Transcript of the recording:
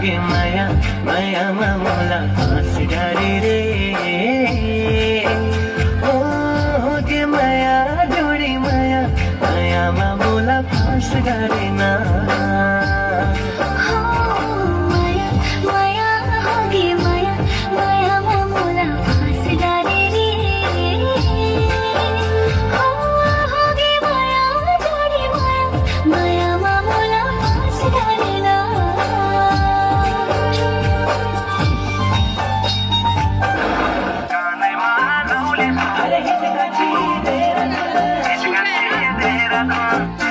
होगी माया माया मामला फांस गाड़ी रे ओ होगी माया जोड़ी माया माया मामला फांस गाड़ी ना Come on.